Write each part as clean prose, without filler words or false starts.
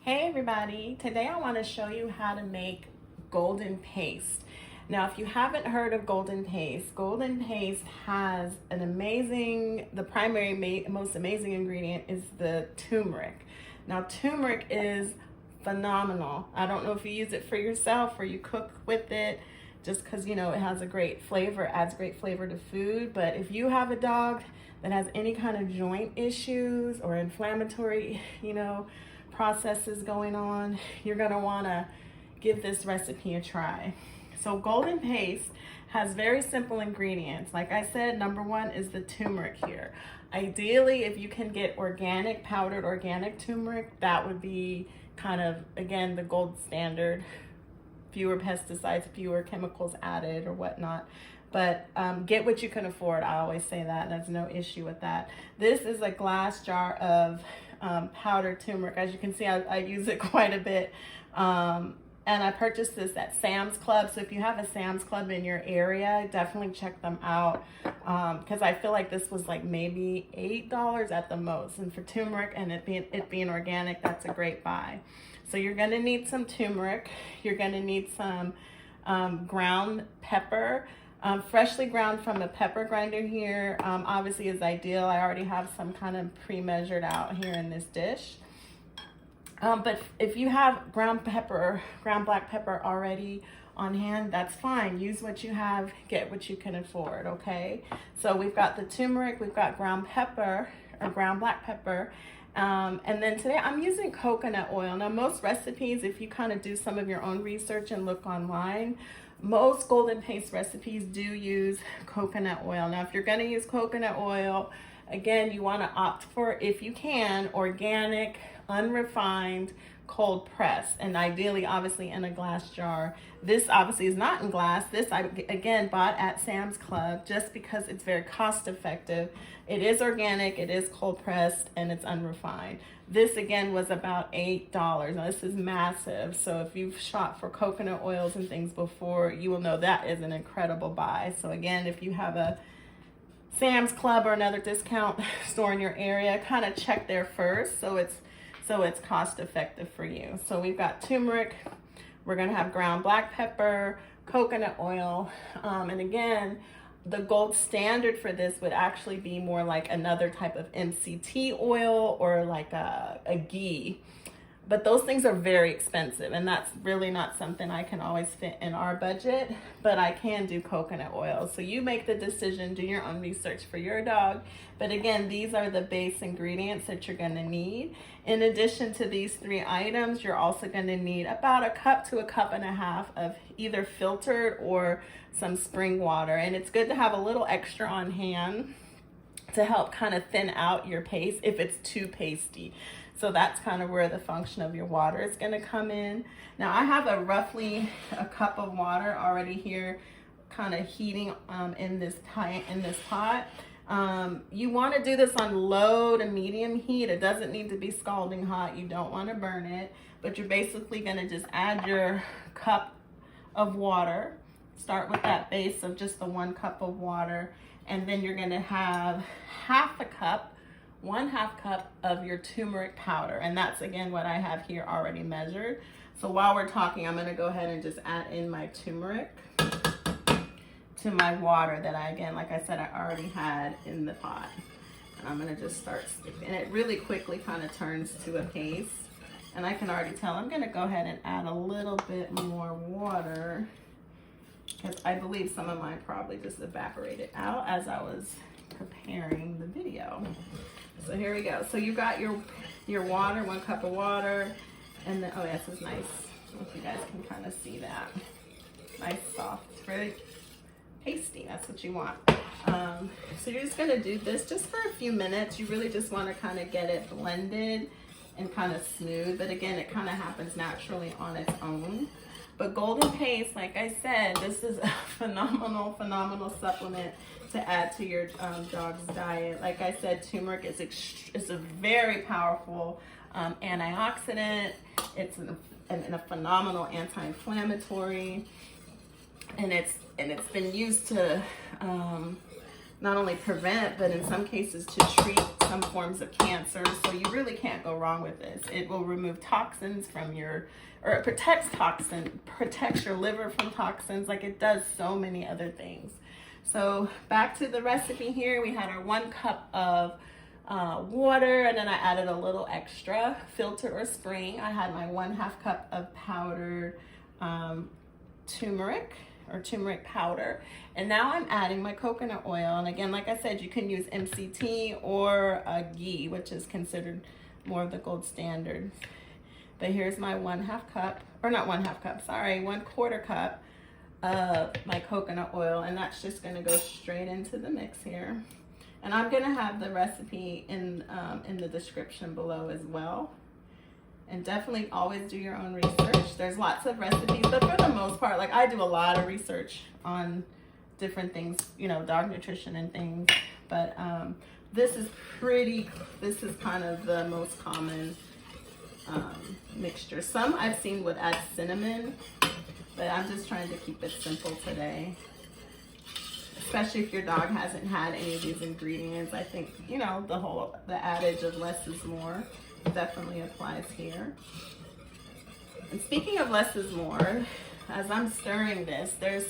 Hey everybody, today I want to show you how to make golden paste. Now if you haven't heard of golden paste has an the primary most amazing ingredient is the turmeric. Now turmeric is phenomenal. I don't know if you use it for yourself or you cook with it just because it has a great flavor, adds great flavor to food, but if you have a dog that has any kind of joint issues or inflammatory, processes going on, you're going to want to give this recipe a try. So golden paste has very simple ingredients. Like I said, number one is the turmeric here. Ideally, if you can get powdered organic turmeric, that would be kind of, again, the gold standard. Fewer pesticides, fewer chemicals added or whatnot. But get what you can afford. I always say that. There's no issue with that. This is a glass jar of powdered turmeric. As you can see, I use it quite a bit. And I purchased this at Sam's Club. So if you have a Sam's Club in your area, definitely check them out. Because I feel like this was like maybe $8 at the most. And for turmeric and it being organic, that's a great buy. So you're going to need some turmeric. You're going to need some ground pepper. Freshly ground from a pepper grinder here obviously is ideal. I already have some kind of pre-measured out here in this dish. But if you have ground black pepper already on hand, that's fine. Use what you have, get what you can afford, okay? So we've got the turmeric, we've got ground pepper or ground black pepper. And then today I'm using coconut oil. Now most recipes, if you kind of do some of your own research and look online, most golden paste recipes do use coconut oil. Now if you're going to use coconut oil, again, you want to opt for, if you can, organic, unrefined, cold press, and ideally obviously in a glass jar. This obviously is not in glass. This I again bought at Sam's Club just because it's very cost effective. It is organic, it is cold pressed, and it's unrefined. This again was about $8. Now this is massive, so if you've shopped for coconut oils and things before, you will know that is an incredible buy. So again, if you have a Sam's Club or another discount store in your area, kind of check there first so it's cost effective for you. So we've got turmeric, we're gonna have ground black pepper, coconut oil, and again, the gold standard for this would actually be more like another type of MCT oil or like a ghee. But those things are very expensive, and that's really not something I can always fit in our budget, but I can do coconut oil. So you make the decision, do your own research for your dog. But again, these are the base ingredients that you're gonna need. In addition to these three items, you're also gonna need about a cup to a cup and a half of either filtered or some spring water. And it's good to have a little extra on hand to help kind of thin out your paste if it's too pasty. So that's kind of where the function of your water is going to come in. Now I have roughly a cup of water already here kind of heating in this pot. You want to do this on low to medium heat. It doesn't need to be scalding hot. You don't want to burn it, but you're basically going to just add your cup of water. Start with that base of just the 1 cup of water, and then you're going to have one half cup of your turmeric powder, and that's again what I have here already measured. So while we're talking, I'm going to go ahead and just add in my turmeric to my water that I, again, like I said, I already had in the pot. And I'm going to just start sticking, and it really quickly kind of turns to a paste, and I can already tell I'm going to go ahead and add a little bit more water because I believe some of mine probably just evaporated out as I was preparing the video. So here we go. So you got your water, 1 cup of water, and then, oh yeah, this is nice. I don't know if you guys can kind of see that. Nice, soft, it's very pasty, that's what you want. So you're just gonna do this just for a few minutes. You really just wanna kind of get it blended and kind of smooth, but again, it kind of happens naturally on its own. But golden paste, like I said, this is a phenomenal supplement to add to your dog's diet. Like I said, turmeric is a very powerful antioxidant. It's a phenomenal anti-inflammatory, and it's been used to not only prevent, but in some cases to treat some forms of cancer. So you really can't go wrong with this. It will remove toxins from your, or it protects your liver from toxins. Like, it does so many other things. So back to the recipe here, we had our 1 cup of water, and then I added a little extra, filter or spring. I had my 1/2 cup of powdered turmeric or turmeric powder. And now I'm adding my coconut oil. And again, like I said, you can use MCT or ghee, which is considered more of the gold standard. But here's my 1/2 cup, or not 1/2 cup, sorry, 1/4 cup of my coconut oil. And that's just gonna go straight into the mix here. And I'm gonna have the recipe in the description below as well. And definitely always do your own research. There's lots of recipes, but for the most part, like, I do a lot of research on different things, you know, dog nutrition and things. But this is kind of the most common mixture. Some I've seen would add cinnamon, but I'm just trying to keep it simple today. Especially if your dog hasn't had any of these ingredients. I think, you know, the adage of less is more definitely applies here. And speaking of less is more, as I'm stirring this, there's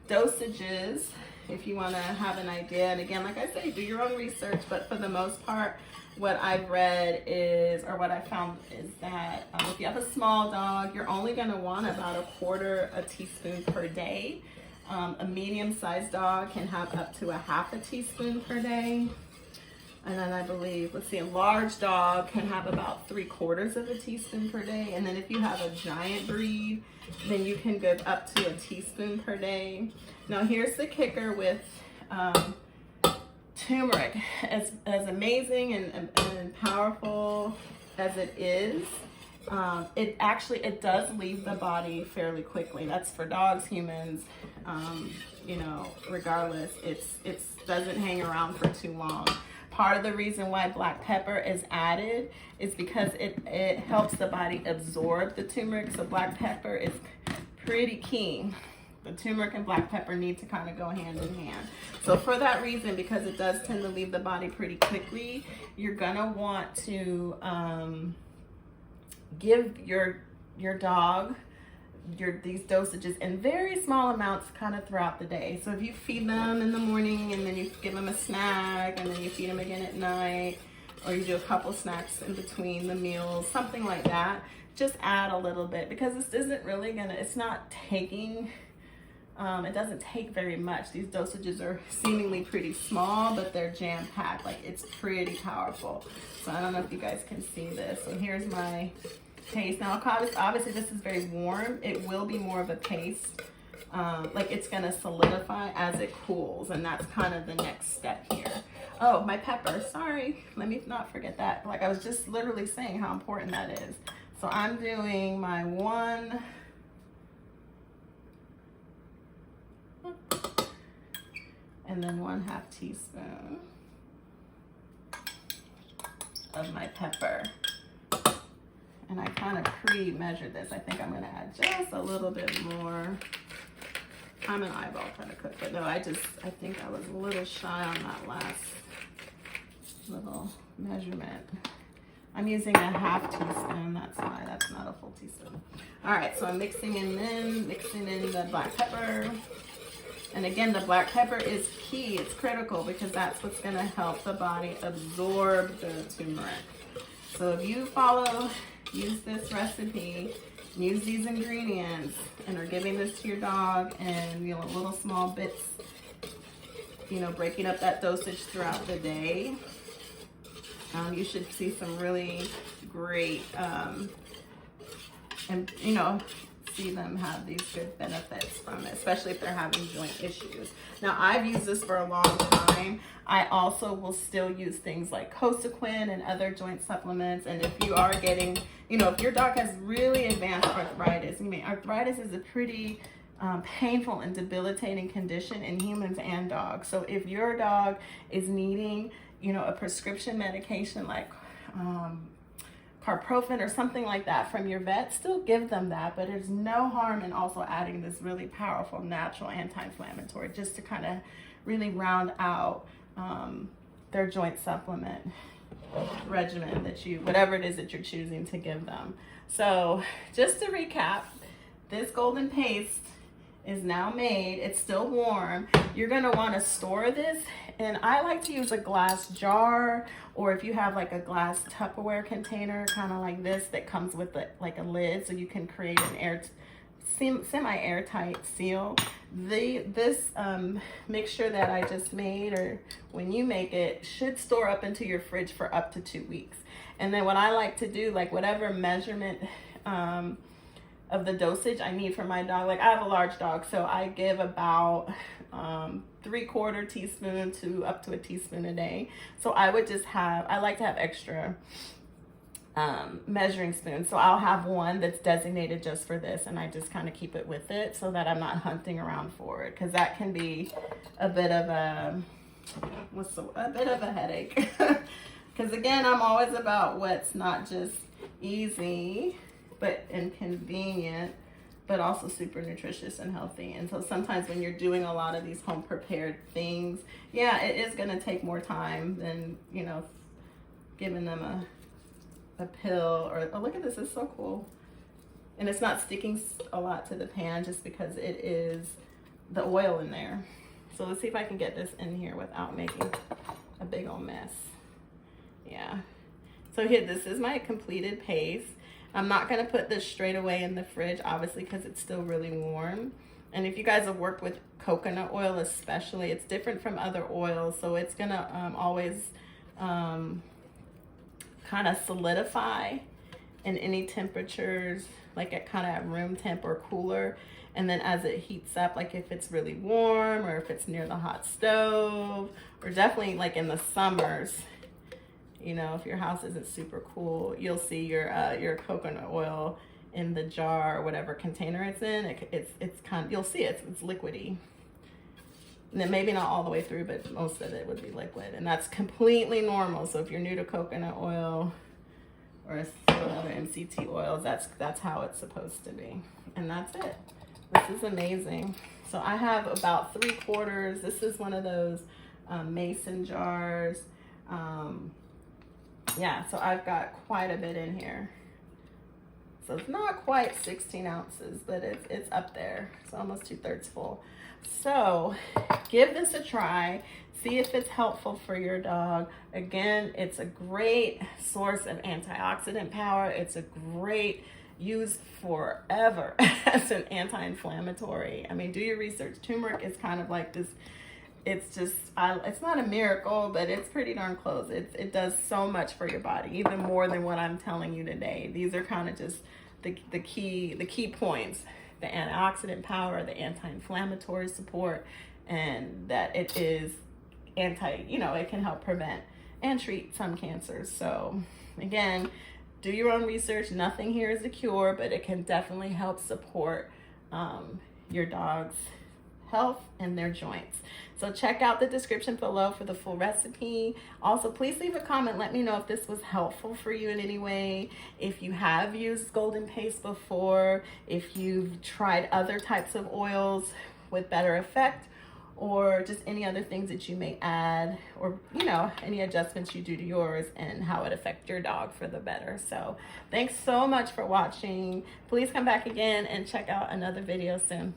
dosages if you want to have an idea. And again, like I say, do your own research, but for the most part, what I've read is, or what I found is that if you have a small dog, you're only going to want about 1/4 teaspoon per day. A medium-sized dog can have up to 1/2 teaspoon per day. And then I believe, let's see, a large dog can have about 3/4 teaspoon per day. And then if you have a giant breed, then you can give up to 1 teaspoon per day. Now here's the kicker with turmeric. As amazing and powerful as it is, it does leave the body fairly quickly. That's for dogs, humans, you know, regardless, it doesn't hang around for too long. Part of the reason why black pepper is added is because it helps the body absorb the turmeric. So black pepper is pretty key. The turmeric and black pepper need to kind of go hand in hand. So for that reason, because it does tend to leave the body pretty quickly, you're gonna want to give your dog these dosages in very small amounts kind of throughout the day. So if you feed them in the morning and then you give them a snack and then you feed them again at night, or you do a couple snacks in between the meals, something like that, just add a little bit, because this isn't really it's not taking, it doesn't take very much. These dosages are seemingly pretty small, but they're jam-packed. Like, it's pretty powerful. So I don't know if you guys can see this. So here's my paste. Now, obviously this is very warm. It will be more of a paste. Like, it's gonna solidify as it cools, and that's kind of the next step here. Oh, my pepper, sorry. Let me not forget that. Like, I was just literally saying how important that is. So I'm doing my 1 and then 1/2 teaspoon of my pepper. And I kind of pre-measured this. I think I'm gonna add just a little bit more. I'm an eyeball kind of cook, but no, I think I was a little shy on that last little measurement. I'm using 1/2 teaspoon, that's why that's not a full teaspoon. All right, so I'm mixing in the black pepper. And again, the black pepper is key, it's critical, because that's what's gonna help the body absorb the turmeric. So if you use this recipe, use these ingredients, and are giving this to your dog, and, you know, little small bits, you know, breaking up that dosage throughout the day, you should see some really great, and, you know, see them have these good benefits from it, especially if they're having joint issues. Now, I've used this for a long time. I also will still use things like Cosequin and other joint supplements. And if you are getting, you know, if your dog has really advanced arthritis, I mean, arthritis is a pretty painful and debilitating condition in humans and dogs. So if your dog is needing, you know, a prescription medication like carprofen or something like that from your vet, still give them that, but there's no harm in also adding this really powerful natural anti-inflammatory, just to kind of really round out their joint supplement regimen that whatever it is that you're choosing to give them. So just to recap, this golden paste is now made. It's still warm. You're gonna want to store this, and I like to use a glass jar, or if you have like a glass Tupperware container, kind of like this, that comes with like a lid, so you can create an semi-airtight seal. This mixture that I just made, or when you make it, should store up into your fridge for up to 2 weeks. And then what I like to do, like whatever measurement of the dosage I need for my dog, like I have a large dog, so I give about 3/4 teaspoon to up to a teaspoon a day. So I would just I like to have extra measuring spoons. So I'll have one that's designated just for this, and I just kind of keep it with it so that I'm not hunting around for it, because that can be a bit of a headache. Because again, I'm always about what's not just easy but inconvenient, but also super nutritious and healthy. And so sometimes when you're doing a lot of these home prepared things, yeah, it is going to take more time than, you know, giving them a pill. Or oh, look at this, it's so cool. And it's not sticking a lot to the pan just because it is the oil in there. So let's see if I can get this in here without making a big old mess. Yeah. So here, this is my completed paste. I'm not going to put this straight away in the fridge, obviously, because it's still really warm. And if you guys have worked with coconut oil especially, it's different from other oils. So it's going to always kind of solidify in any temperatures, like at kind of at room temp or cooler. And then as it heats up, like if it's really warm or if it's near the hot stove, or definitely like in the summers, you know, if your house isn't super cool, you'll see your coconut oil in the jar or whatever container it's in. It's kind of, you'll see it's liquidy. And then maybe not all the way through, but most of it would be liquid, and that's completely normal. So if you're new to coconut oil or some other MCT oils, that's how it's supposed to be. And that's it. This is amazing. So I have about 3/4. This is one of those mason jars. Yeah, so I've got quite a bit in here. So it's not quite 16 ounces, but it's up there. It's almost 2/3 full. So give this a try. See if it's helpful for your dog. Again, it's a great source of antioxidant power. It's a great use forever as an anti-inflammatory. I mean, do your research. Turmeric is kind of like this. It's just, it's not a miracle, but it's pretty darn close. It does so much for your body, even more than what I'm telling you today. These are kind of just the key points: the antioxidant power, the anti-inflammatory support, and that it is it can help prevent and treat some cancers. So again, do your own research. Nothing here is a cure, but it can definitely help support your dog's health and their joints. So check out the description below for the full recipe. Also, please leave a comment. Let me know if this was helpful for you in any way. If you have used golden paste before, if you've tried other types of oils with better effect, or just any other things that you may add, or any adjustments you do to yours and how it affects your dog for the better. So thanks so much for watching. Please come back again and check out another video soon.